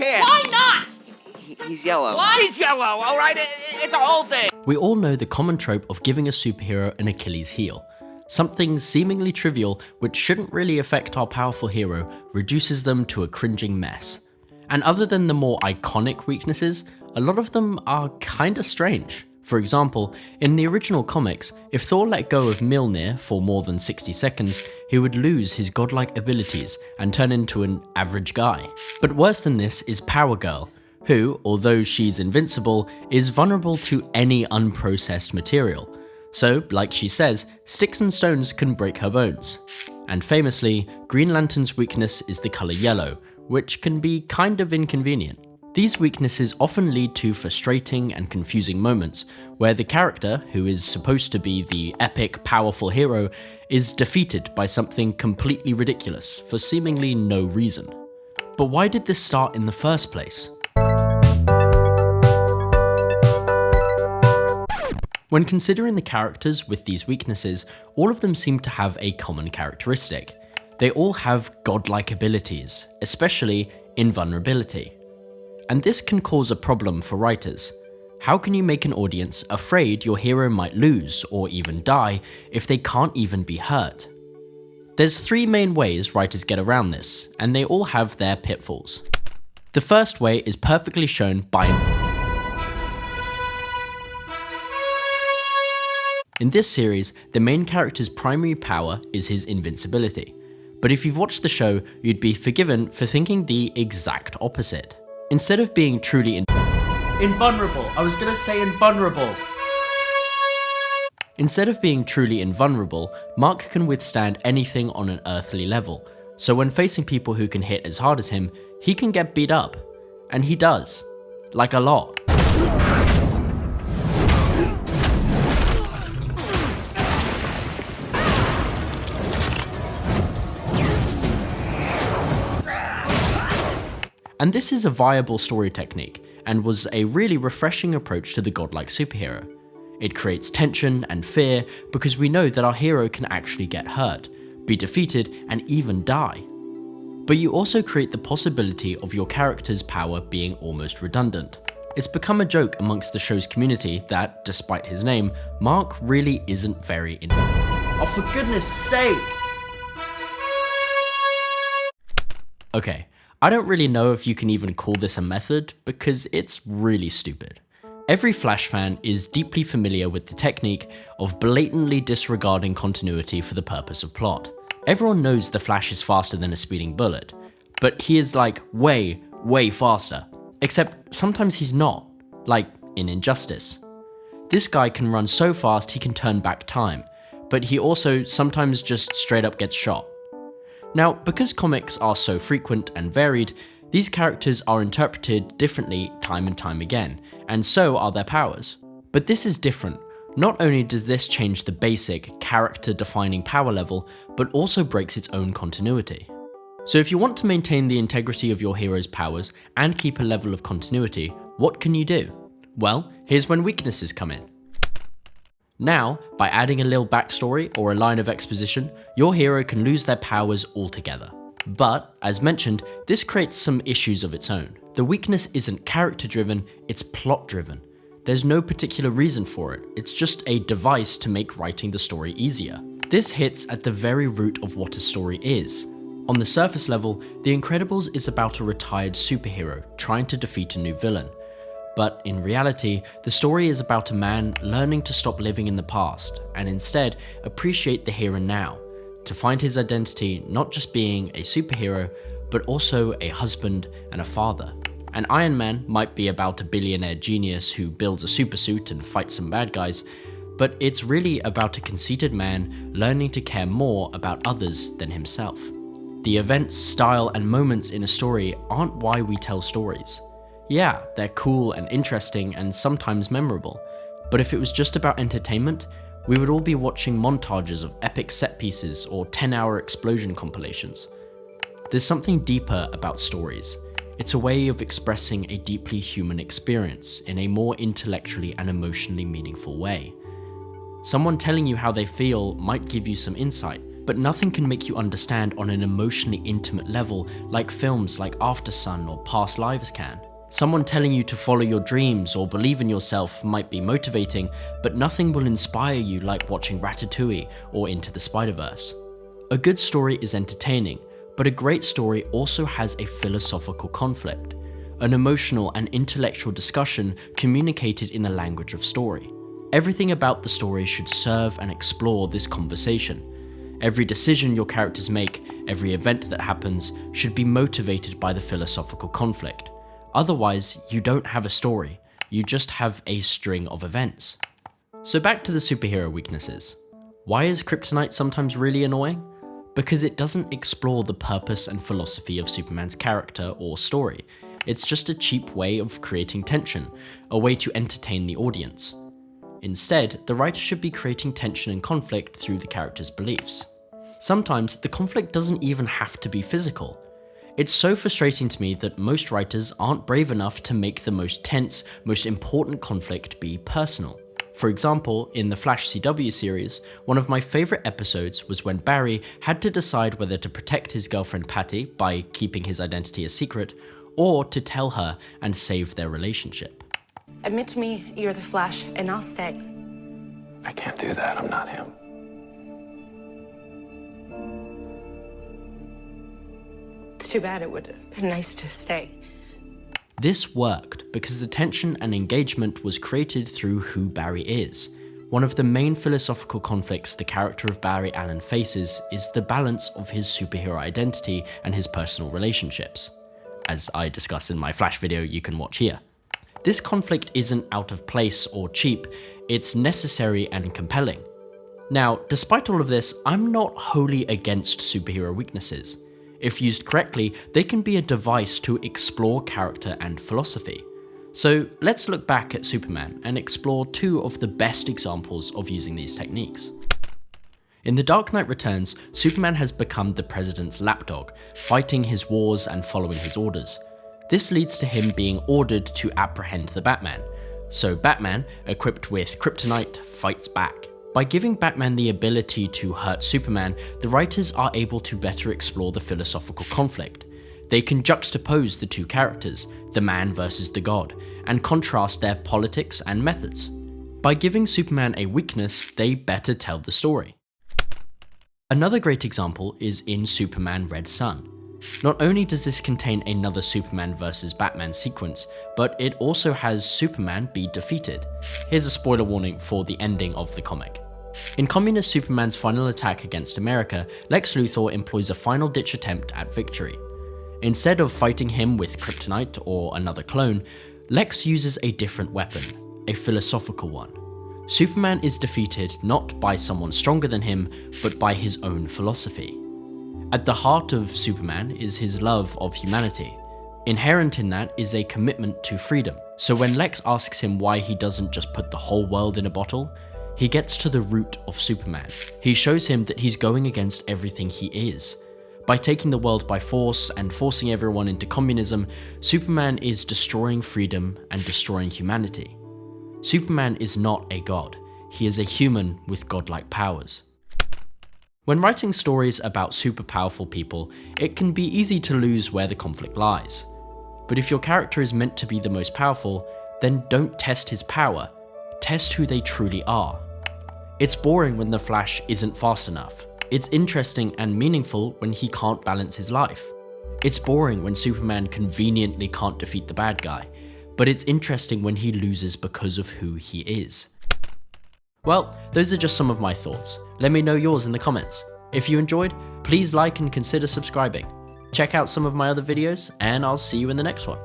can't. Why not? He's yellow. What? He's yellow, all right? It's a whole thing. We all know the common trope of giving a superhero an Achilles heel. Something seemingly trivial, which shouldn't really affect our powerful hero, reduces them to a cringing mess. And other than the more iconic weaknesses, a lot of them are kinda strange. For example, in the original comics, if Thor let go of Mjolnir for more than 60 seconds, he would lose his godlike abilities and turn into an average guy. But worse than this is Power Girl, who, although she's invincible, is vulnerable to any unprocessed material. So, like she says, sticks and stones can break her bones. And famously, Green Lantern's weakness is the color yellow, which can be kind of inconvenient. These weaknesses often lead to frustrating and confusing moments, where the character, who is supposed to be the epic, powerful hero, is defeated by something completely ridiculous for seemingly no reason. But why did this start in the first place? When considering the characters with these weaknesses, all of them seem to have a common characteristic. They all have godlike abilities, especially invulnerability. And this can cause a problem for writers. How can you make an audience afraid your hero might lose or even die if they can't even be hurt? There's three main ways writers get around this, and they all have their pitfalls. The first way is perfectly shown by In this series, the main character's primary power is his invincibility. But if you've watched the show, you'd be forgiven for thinking the exact opposite. Instead of being truly invulnerable, I was gonna say invulnerable. Instead of being truly invulnerable, Mark can withstand anything on an earthly level. So when facing people who can hit as hard as him, he can get beat up. And he does. Like a lot. And this is a viable story technique, and was a really refreshing approach to the godlike superhero. It creates tension and fear because we know that our hero can actually get hurt, be defeated, and even die. But you also create the possibility of your character's power being almost redundant. It's become a joke amongst the show's community that, despite his name, Mark really isn't very Oh, for goodness sake! Okay. I don't really know if you can even call this a method, because it's really stupid. Every Flash fan is deeply familiar with the technique of blatantly disregarding continuity for the purpose of plot. Everyone knows the Flash is faster than a speeding bullet, but he is like way faster. Except sometimes he's not, like in Injustice. This guy can run so fast he can turn back time, but he also sometimes just straight up gets shot. Now, because comics are so frequent and varied, these characters are interpreted differently time and time again, and so are their powers. But this is different. Not only does this change the basic, character-defining power level, but also breaks its own continuity. So if you want to maintain the integrity of your hero's powers and keep a level of continuity, what can you do? Well, here's when weaknesses come in. Now, by adding a little backstory or a line of exposition, your hero can lose their powers altogether. But, as mentioned, this creates some issues of its own. The weakness isn't character-driven, it's plot-driven. There's no particular reason for it, it's just a device to make writing the story easier. This hits at the very root of what a story is. On the surface level, The Incredibles is about a retired superhero trying to defeat a new villain. But in reality, the story is about a man learning to stop living in the past and instead appreciate the here and now, to find his identity not just being a superhero, but also a husband and a father. And Iron Man might be about a billionaire genius who builds a supersuit and fights some bad guys, but it's really about a conceited man learning to care more about others than himself. The events, style, and moments in a story aren't why we tell stories. Yeah, they're cool and interesting and sometimes memorable, but if it was just about entertainment, we would all be watching montages of epic set pieces or 10-hour explosion compilations. There's something deeper about stories. It's a way of expressing a deeply human experience in a more intellectually and emotionally meaningful way. Someone telling you how they feel might give you some insight, but nothing can make you understand on an emotionally intimate level like films like After Sun or Past Lives can. Someone telling you to follow your dreams or believe in yourself might be motivating, but nothing will inspire you like watching Ratatouille or Into the Spider-Verse. A good story is entertaining, but a great story also has a philosophical conflict, an emotional and intellectual discussion communicated in the language of story. Everything about the story should serve and explore this conversation. Every decision your characters make, every event that happens, should be motivated by the philosophical conflict. Otherwise, you don't have a story, you just have a string of events. So back to the superhero weaknesses. Why is kryptonite sometimes really annoying? Because it doesn't explore the purpose and philosophy of Superman's character or story. It's just a cheap way of creating tension, a way to entertain the audience. Instead, the writer should be creating tension and conflict through the character's beliefs. Sometimes, the conflict doesn't even have to be physical. It's so frustrating to me that most writers aren't brave enough to make the most tense, most important conflict be personal. For example, in the Flash CW series, one of my favourite episodes was when Barry had to decide whether to protect his girlfriend Patty by keeping his identity a secret, or to tell her and save their relationship. Admit to me you're the Flash, and I'll stay. I can't do that, I'm not him. It's too bad. It would have been nice to stay. This worked because the tension and engagement was created through who Barry is. One of the main philosophical conflicts the character of Barry Allen faces is the balance of his superhero identity and his personal relationships. As I discussed in my Flash video you can watch here. This conflict isn't out of place or cheap, it's necessary and compelling. Now, despite all of this, I'm not wholly against superhero weaknesses. If used correctly, they can be a device to explore character and philosophy. So let's look back at Superman and explore two of the best examples of using these techniques. In The Dark Knight Returns, Superman has become the president's lapdog, fighting his wars and following his orders. This leads to him being ordered to apprehend the Batman. So Batman, equipped with kryptonite, fights back. By giving Batman the ability to hurt Superman, the writers are able to better explore the philosophical conflict. They can juxtapose the two characters, the man versus the god, and contrast their politics and methods. By giving Superman a weakness, they better tell the story. Another great example is in Superman Red Son. Not only does this contain another Superman vs Batman sequence, but it also has Superman be defeated. Here's a spoiler warning for the ending of the comic. In Communist Superman's final attack against America, Lex Luthor employs a final-ditch attempt at victory. Instead of fighting him with kryptonite or another clone, Lex uses a different weapon, a philosophical one. Superman is defeated not by someone stronger than him, but by his own philosophy. At the heart of Superman is his love of humanity. Inherent in that is a commitment to freedom. So when Lex asks him why he doesn't just put the whole world in a bottle, he gets to the root of Superman. He shows him that he's going against everything he is. By taking the world by force and forcing everyone into communism, Superman is destroying freedom and destroying humanity. Superman is not a god. He is a human with godlike powers. When writing stories about super powerful people, it can be easy to lose where the conflict lies. But if your character is meant to be the most powerful, then don't test his power, test who they truly are. It's boring when the Flash isn't fast enough. It's interesting and meaningful when he can't balance his life. It's boring when Superman conveniently can't defeat the bad guy, but it's interesting when he loses because of who he is. Well, those are just some of my thoughts. Let me know yours in the comments. If you enjoyed, please like and consider subscribing. Check out some of my other videos, and I'll see you in the next one.